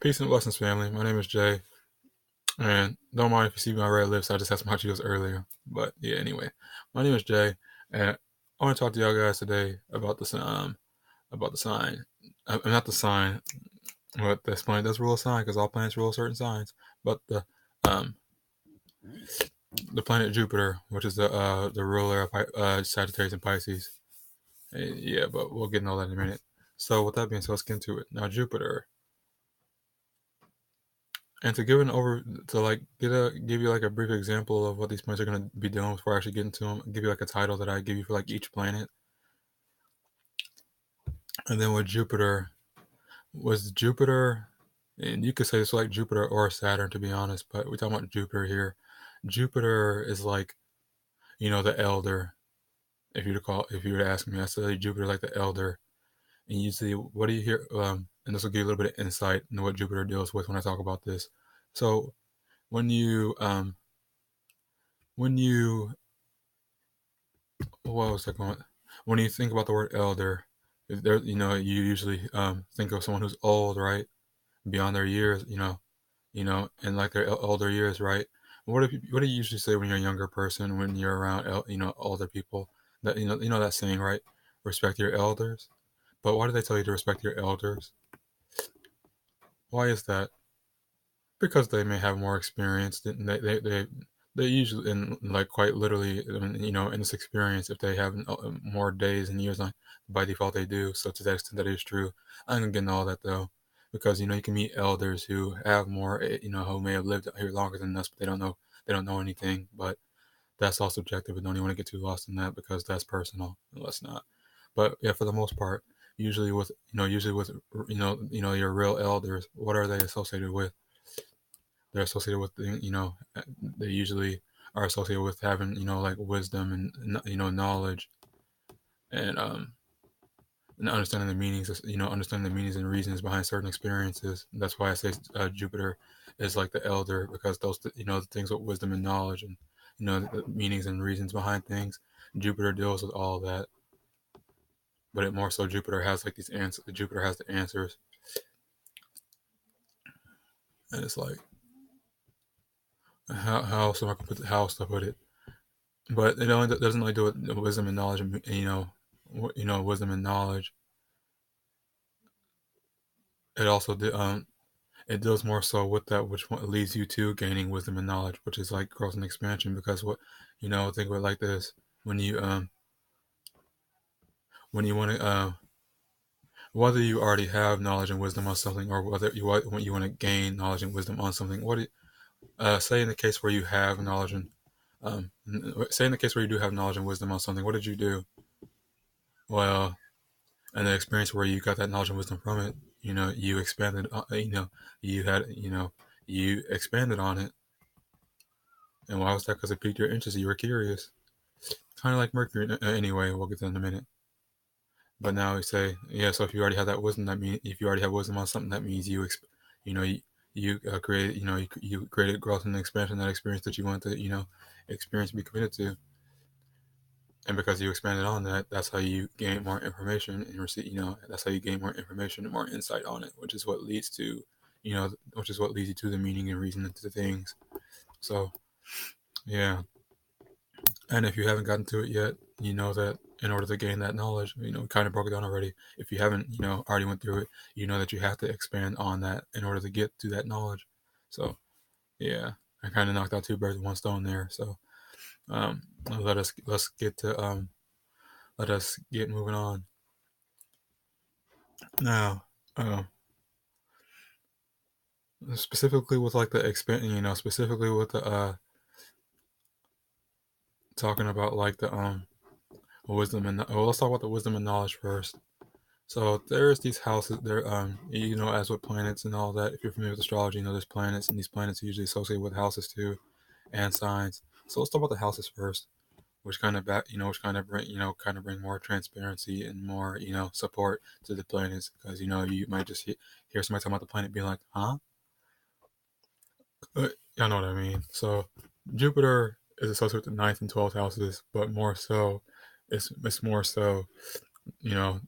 Peace and blessings, family. My name is Jay, and don't mind if you see my red lips. I just had some hot Cheetos earlier, but yeah. Anyway, my name is Jay, and I want to talk to y'all guys today about the sign. Not the sign, but this planet does rule a sign because all planets rule certain signs. But um the planet Jupiter, which is the ruler of Sagittarius and Pisces. Yeah, but we'll get into all that in a minute. So with that being said, let's get into it. Now Jupiter. And to give an over to like give you like a brief example of what these planets are going to be doing before I actually get into them, give you like a title that I give you for like each planet. And then with Jupiter, was Jupiter, and you could say it's like Jupiter or Saturn to be honest, but we're talking about Jupiter here. Jupiter is like, the elder. If you were to ask me, I say Jupiter like the elder. And usually, what do you hear? And this will give you a little bit of insight into what Jupiter deals with when I talk about this. So when you when you what was that going? When you think about the word elder, there, you usually think of someone who's old, right, beyond their years, and like their older years, right? What do you usually say when you're a younger person when you're around, older people? That that saying, right? Respect your elders. But why do they tell you to respect your elders? Why is that? Because they may have more experience than they usually, and like quite literally, in this experience, if they have more days and years on, by default they do. So to that extent that is true. I'm gonna get into all that though, because you can meet elders who have more, who may have lived here longer than us, but they don't know anything. But that's all subjective, and don't even want to get too lost in that because that's personal. Let's not. But yeah, for the most part, usually with your real elders, what are they associated with? They're associated with they usually are associated with having like wisdom and knowledge and and understanding the meanings understanding the meanings and reasons behind certain experiences. That's why I say Jupiter is like the elder, because those the things with wisdom and knowledge and the meanings and reasons behind things. Jupiter deals with all that, but it more so Jupiter has like these answers. Jupiter has the answers, and it's like how else to put it. But it only doesn't only do with wisdom and knowledge, and wisdom and knowledge. It also it deals more so with that which leads you to gaining wisdom and knowledge, which is like growth and expansion. Because think of it like this: when you want to whether you already have knowledge and wisdom on something, or whether you want to gain knowledge and wisdom on something. Say in the case where you have knowledge and say in the case where you do have knowledge and wisdom on something, what did you do? Well, and the experience where you got that knowledge and wisdom from it, you expanded, you had, you expanded on it. And why was that? Because it piqued your interest. You were curious. Kind of like Mercury. Anyway, we'll get to that in a minute. But now we say, yeah. So if you already have that wisdom, that means if you already have wisdom on something, that means you created, you created growth and expansion. That experience that you want to, experience, be committed to. And because you expanded on that, that's how you gain more information and receive. That's how you gain more information and more insight on it, which is what leads to, which is what leads you to the meaning and reason to things. So, yeah. And if you haven't gotten to it yet, you know that in order to gain that knowledge, we kind of broke it down already. If you haven't, already went through it, you know that you have to expand on that in order to get to that knowledge. So, yeah, I kind of knocked out two birds with one stone there. So, um, let's get to let us get moving on. Now, specifically with like the expand, specifically with the talking about like the wisdom and let's talk about the wisdom and knowledge first. So there's these houses there, as with planets and all that. If you're familiar with astrology, there's planets, and these planets are usually associated with houses too, and signs. So let's talk about the houses first, which kind of kind of bring more transparency and more, support to the planets, because you might just hear somebody talking about the planet being like, huh? Y'all know what I mean. So Jupiter is associated with the ninth and 12th houses, but more so, it's more so,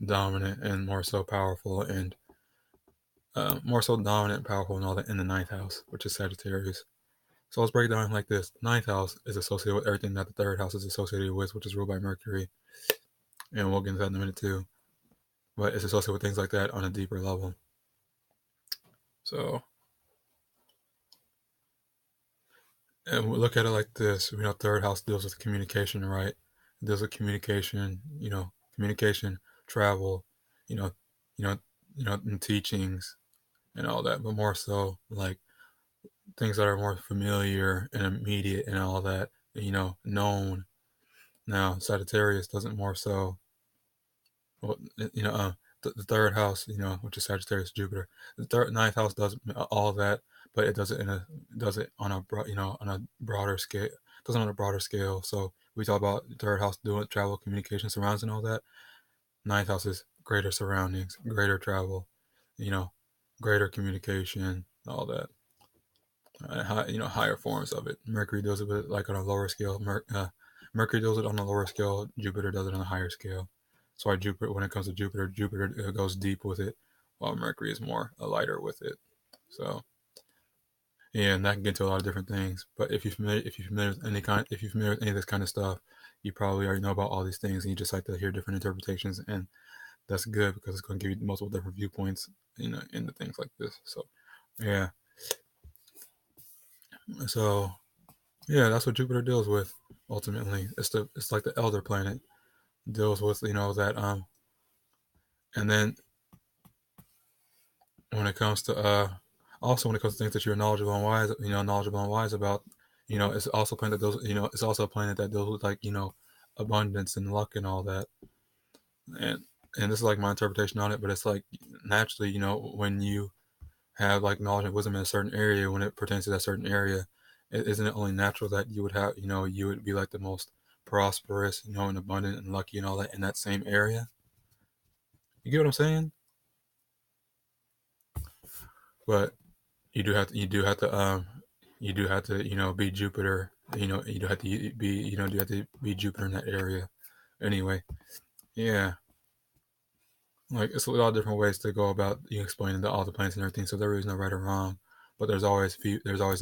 dominant and more so powerful and more so dominant, powerful, and all that in the ninth house, which is Sagittarius. So let's break it down like this. Ninth house is associated with everything that the third house is associated with, which is ruled by Mercury. And we'll get into that in a minute too. But it's associated with things like that on a deeper level. So, and we look at it like this. Third house deals with communication, right? It deals with communication, communication, travel, you know, you know, and teachings and all that, but more so like things that are more familiar and immediate and all that, known. Now, Sagittarius doesn't more so, well, the third house, which is Sagittarius, Jupiter. The ninth house does all of that, but it does it on a broader scale. It does it on a broader scale. So we talk about the third house doing travel, communication, surrounds, and all that. Ninth house is greater surroundings, greater travel, greater communication, all that. Higher forms of it. Mercury does it like on a lower scale. Mercury does it on a lower scale. Jupiter does it on a higher scale. That's why Jupiter, when it comes to Jupiter goes deep with it, while Mercury is more lighter with it. So yeah, and that can get into a lot of different things. But if you're familiar with any of this kind of stuff, you probably already know about all these things, and you just like to hear different interpretations, and that's good because it's going to give you multiple different viewpoints, into things like this. So yeah. So yeah, that's what Jupiter deals with ultimately. It's like the elder planet deals with that and then when it comes to also when it comes to things that you're knowledgeable and wise about, it's also a planet that deals it's also a planet that deals with like abundance and luck and all that. And this is like my interpretation on it, but it's like naturally, when you have like knowledge and wisdom in a certain area, when it pertains to that certain area, isn't it only natural that you would have, you would be like the most prosperous, and abundant and lucky and all that in that same area? You get what I'm saying? But you do have to, be Jupiter. You do have to be, you have to be Jupiter in that area. Anyway, yeah, like it's a lot of different ways to go about explaining all the planets and everything. So there is no right or wrong, but there's always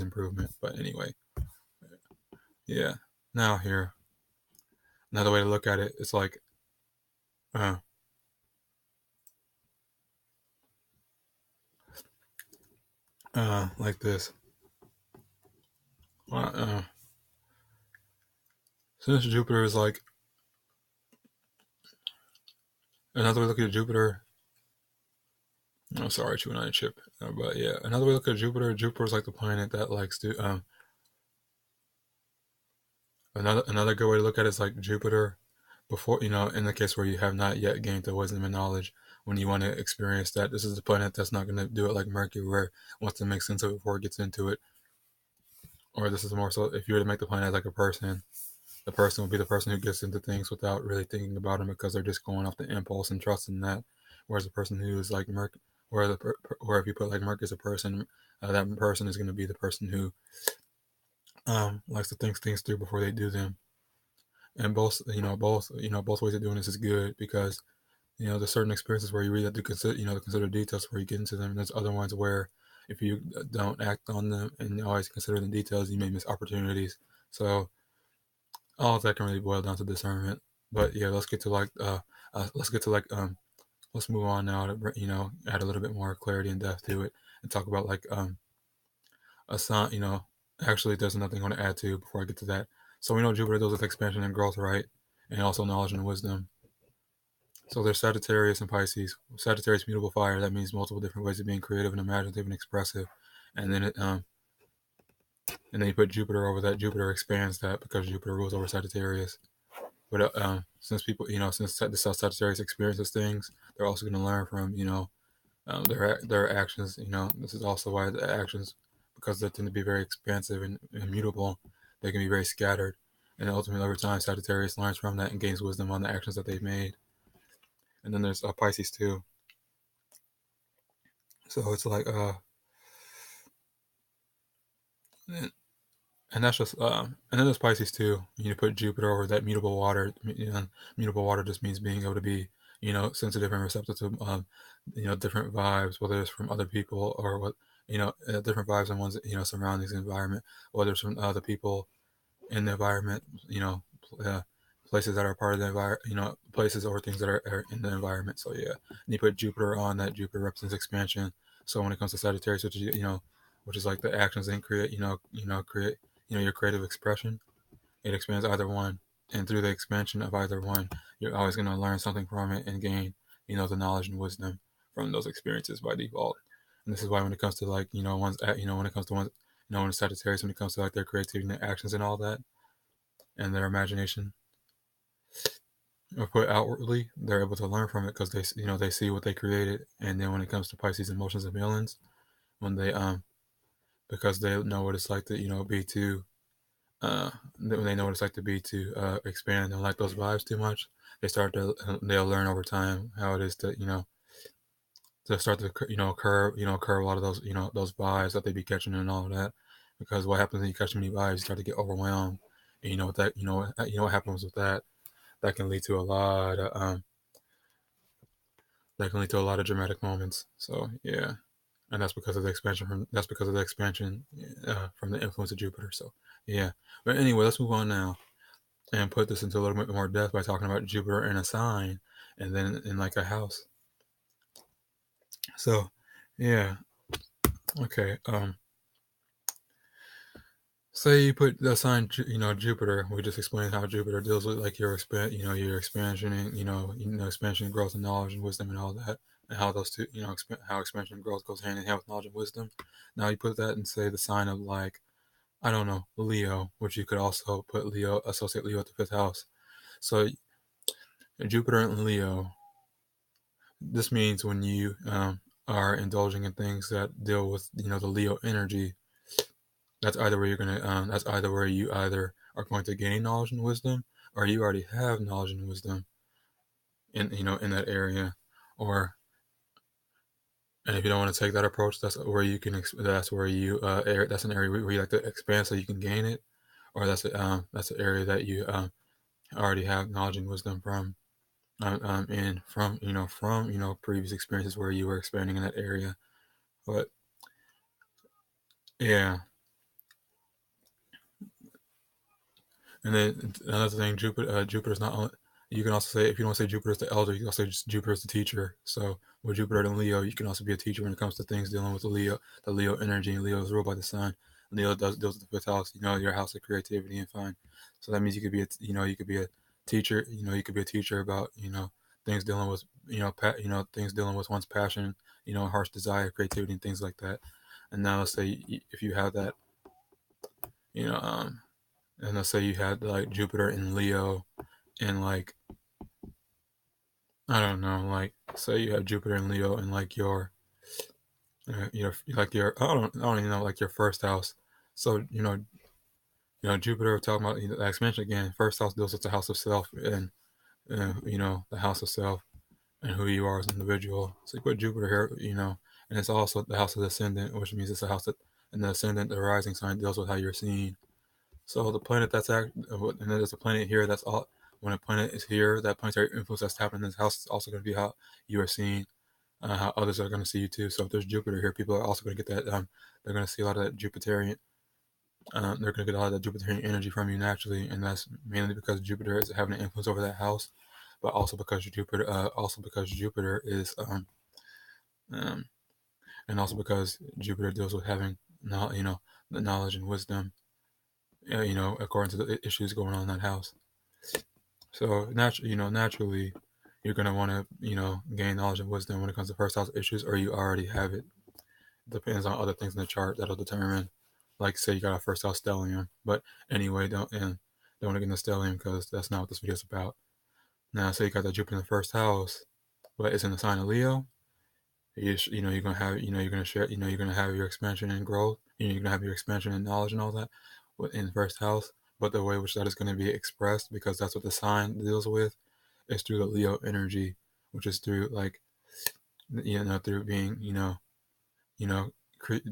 improvement. But anyway, yeah. Now here, another way to look at it, it's uh, like this. Uh, since Jupiter is like another way to look at Jupiter. I'm sorry, chewing on a chip. But yeah, another way to look at Jupiter. Jupiter is like the planet that likes to. Another good way to look at it is like Jupiter. Before in the case where you have not yet gained the wisdom and knowledge, when you want to experience that, this is the planet that's not going to do it like Mercury, where it wants to make sense of it before it gets into it. Or this is more so if you were to make the planet like a person, the person will be the person who gets into things without really thinking about them because they're just going off the impulse and trusting that. Whereas the person who is like Merc, or if you put like Merc as a person, that person is going to be the person who likes to think things through before they do them. And both ways of doing this is good because there's certain experiences where you really have to consider, to consider details before you get into them. And there's other ones where if you don't act on them and always consider the details, you may miss opportunities. So all of that can really boil down to discernment. But yeah, let's get to like let's move on now to add a little bit more clarity and depth to it and talk about like a sign. Actually, there's nothing I want to add to before I get to that. So we know Jupiter deals with expansion and growth, right? And also knowledge and wisdom. So there's Sagittarius and Pisces. Sagittarius, mutable fire. That means multiple different ways of being creative and imaginative and expressive. And then and then you put Jupiter over that. Jupiter expands that because Jupiter rules over Sagittarius. But since people, since the Sagittarius experiences things, they're also going to learn from, their actions. This is also why the actions, because they tend to be very expansive and immutable, they can be very scattered. And ultimately, over time, Sagittarius learns from that and gains wisdom on the actions that they've made. And then there's Pisces too. So it's like and that's just and then there's Pisces too. You put Jupiter over that mutable water. Mutable water just means being able to be sensitive and receptive to different vibes, whether it's from other people or what different vibes in one's surroundings and environment, whether it's from other people in the environment, places that are part of the environment, places or things that are in the environment. So yeah, and you put Jupiter on that. Jupiter represents expansion. So when it comes to Sagittarius, which is like the actions and create, create, your creative expression, it expands either one, and through the expansion of either one, you're always going to learn something from it and gain, the knowledge and wisdom from those experiences by default. And this is why when it comes to like, when it comes to one's, when it's Sagittarius, when it comes to like their creativity and actions and all that, and their imagination are put outwardly, they're able to learn from it because they see what they created. And then when it comes to Pisces emotions and feelings, when they because they know what it's like to be too when they know what it's like to be to expand and don't like those vibes too much, they'll learn over time how it is to to start to curb curb a lot of those those vibes that they be catching and all of that, because what happens when you catch many vibes, you start to get overwhelmed, and what that what happens with that, that can lead to a lot of dramatic moments. So yeah, and that's because of the expansion from the influence of Jupiter. So yeah, but anyway, let's move on now and put this into a little bit more depth by talking about Jupiter in a sign and then in like a house. So yeah, okay. Say you put the sign, Jupiter. We just explained how Jupiter deals with like your your expansion and expansion, growth, and knowledge and wisdom and all that, and how those two, how expansion and growth goes hand in hand with knowledge and wisdom. Now you put that and say the sign of like, I don't know, Leo, which you could also put associate Leo at the fifth house. So Jupiter and Leo. This means when you are indulging in things that deal with the Leo energy, that's either where you're gonna that's either where you either are going to gain knowledge and wisdom, or you already have knowledge and wisdom in in that area, or and if you don't want to take that approach, that's where you can that's where you that's an area where you like to expand so you can gain it, or that's an area that you already have knowledge and wisdom from. And from previous experiences where you were expanding in that area. But yeah, and then another thing, Jupiter's not only. You can also say, if you don't say Jupiter's the elder, you can also say just Jupiter's the teacher. So with Jupiter and Leo, you can also be a teacher when it comes to things dealing with the Leo energy. And Leo is ruled by the sun. Leo deals with the fifth house. Your house of creativity and fun. So that means you could be you could be a teacher. You could be a teacher about things dealing with things dealing with one's passion. Harsh desire, creativity, and things like that. And now let's say if you have that, you know, and let's say you had like Jupiter in Leo, and like I don't know, like say you have Jupiter in Leo and like your I don't even know, like your first house. So Jupiter, talking about the expansion again. First house deals with the house of self and the house of self and who you are as an individual. So you put Jupiter here, and it's also the house of the ascendant, which means it's a house that, and the ascendant, the rising sign, deals with how you're seen. So the planet and then there's a planet here that's all. When a planet is here, that planetary influence that's happening in this house is also going to be how you are seen, how others are going to see you too. So if there's Jupiter here, people are also going to get that. They're going to see a lot of that Jupiterian. They're going to get a lot of that Jupiterian energy from you naturally, and that's mainly because Jupiter is having an influence over that house, but also because Jupiter is, um, and also because Jupiter deals with having, the knowledge and wisdom, according to the issues going on in that house. So naturally, you're gonna want to, gain knowledge and wisdom when it comes to first house issues, or you already have it. Depends on other things in the chart that'll determine. Like, say you got a first house stellium, but anyway, don't want to get into stellium because that's not what this video is about. Now, say you got that Jupiter in the first house, but it's in the sign of Leo. You're gonna have, you're gonna share, you're gonna have your expansion and growth. You're gonna have your expansion and knowledge and all that in the first house. But the way which that is going to be expressed, because that's what the sign deals with, is through the Leo energy, which is through like, through being,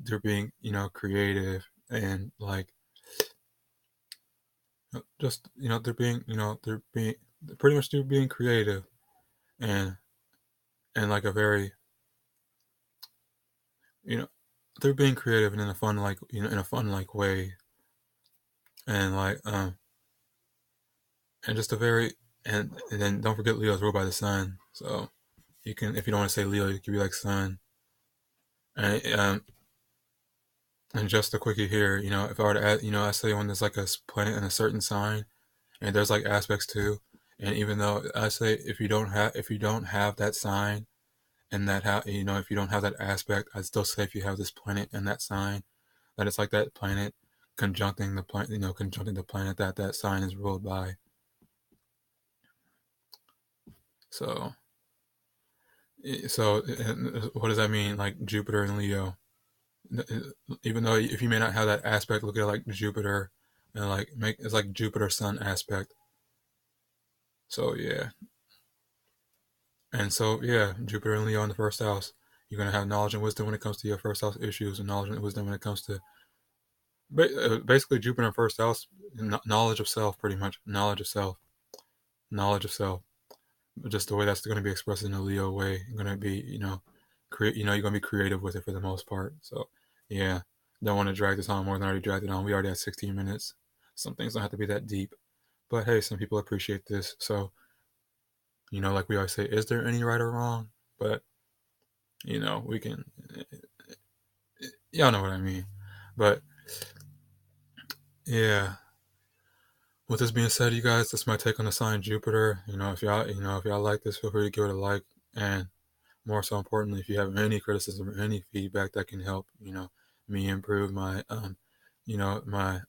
through being, creative and like, just, they're being, they're being pretty much through being creative and like a very, you know, they're being creative and in a fun like, in a fun like way, and and just a very, and then don't forget Leo's ruled by the sun. So you can, if you don't want to say Leo, you can be like sun. And just a quickie here, if I were to add, I say when there's like a planet in a certain sign, and there's like aspects too, and even though I say if you don't have that sign, and if you don't have that aspect, I'd still say if you have this planet in that sign, that it's like that planet conjuncting the planet, conjuncting the planet that that sign is ruled by. So, what does that mean? Like Jupiter and Leo, even though if you may not have that aspect, look at it like Jupiter, and like make it's like Jupiter Sun aspect. So yeah, and so yeah, Jupiter and Leo in the first house. You're gonna have knowledge and wisdom when it comes to your first house issues, and knowledge and wisdom when it comes to basically Jupiter in first house, knowledge of self, pretty much knowledge of self, knowledge of self. Just the way that's going to be expressed in a Leo way. You're going to be, create. You're going to be creative with it for the most part. So, yeah, don't want to drag this on more than I already dragged it on. We already had 16 minutes. Some things don't have to be that deep, but hey, some people appreciate this. So, like we always say, is there any right or wrong? But we can. Y'all know what I mean. But yeah. With this being said, you guys, that's my take on the sign Jupiter. If y'all like this, feel free to give it a like, and more so importantly, if you have any criticism or any feedback that can help, me improve my, my,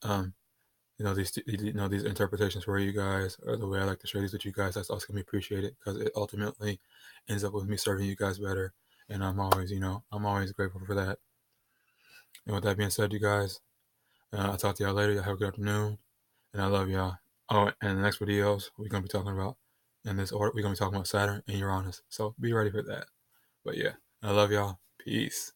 these interpretations for you guys, or the way I like to share these with you guys, that's also gonna be appreciated, because it ultimately ends up with me serving you guys better, and I'm always grateful for that. And with that being said, you guys, I'll talk to y'all later. Y'all have a good afternoon, and I love y'all. Oh, and the next videos we're gonna be talking about, in this order, we're gonna be talking about Saturn and Uranus. So be ready for that. But yeah, I love y'all. Peace.